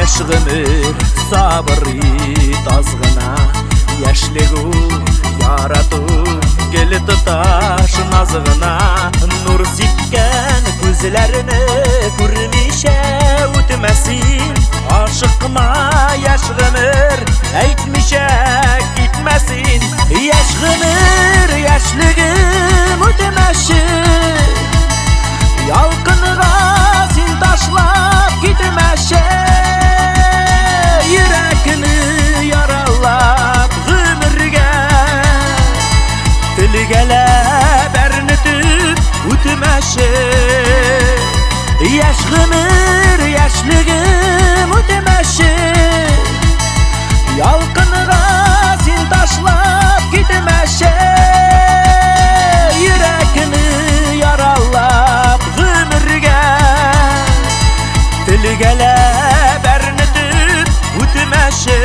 Яшгымыр сабыры тазгына, яшлегу ярату келі тұташ назығына. Нұр сипкен көзләріні көрмеше өтмәсін, ашықма яшгымыр әйтмеше китмәсін. Яшгымыр яшлігім өтмәші, ялқынға сен ташлап кетмәші. Йөрәкіні яралап ғүмірге, тілгәләп әрнітіп өтмәші. Яшгымыр яшлігім өтмәші, ялқынға сен ташлап кетмәші. Йөрәкіні яралап ғүмірге, тілгәләп әрнітіп өтмәші.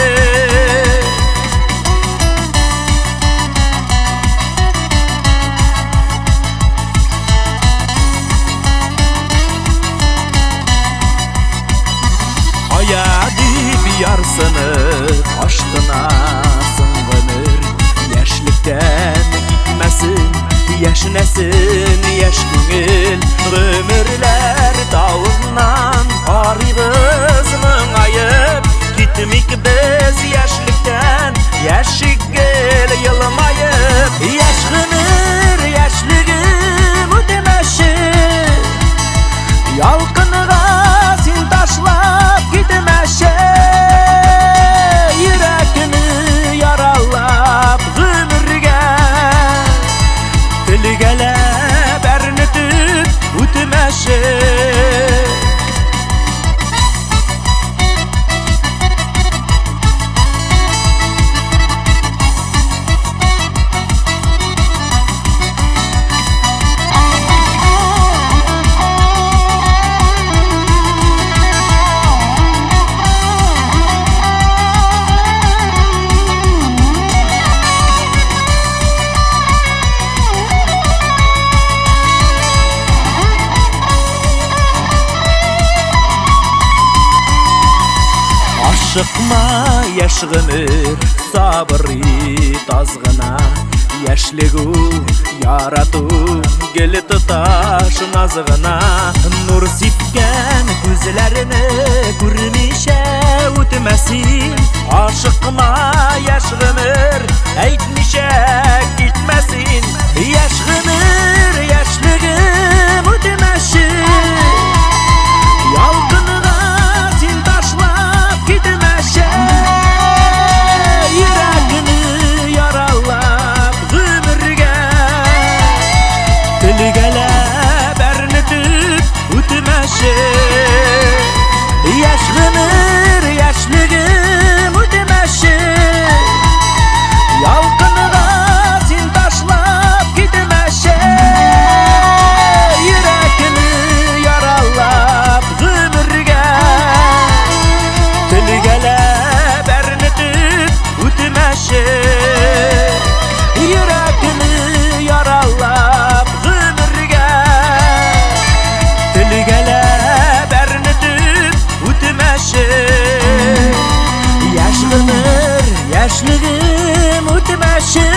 Аяды ярсыны аштынасың ғымыр, яшіліктен китмәсін, яшінәсін яш күңіл. Ғымырләр тауыннан арибыз мұңайып, китмик біз яшіліктен яшігіл йылмайып. Яшгымыр яшлігім өтмәші, ялқынға сен ташлап кетмәші. Йөрәкіні яралап ғүмірге, тілгәләп әрнітіп өтмәші. Ашықма яшгымыр сабыры тазгына, яшлегу ярату келі тұташ назығына. Нұр сипкен көзләріні көрмеше өтмәсін, ашықма яшгымыр әйтмеше китмәсін. Яшгымыр яшлігім өтмәші, ялқынға сен ташлап кетмәші. Йөрәкіні яралап ғүмірге, тілгәләп әрнітіп өтмәші. Яшгымыр яшлігім өтмәші, ялқынға сен ташлап кетмәші. Йөрәкіні яралап ғүмірге, тілгәләп әрнітіп өтмәші. Йөрәкіні яралап ғүмірге, тілгәләп әрнітіп өтмәші. Яшгымыр яшлігім өтмәші.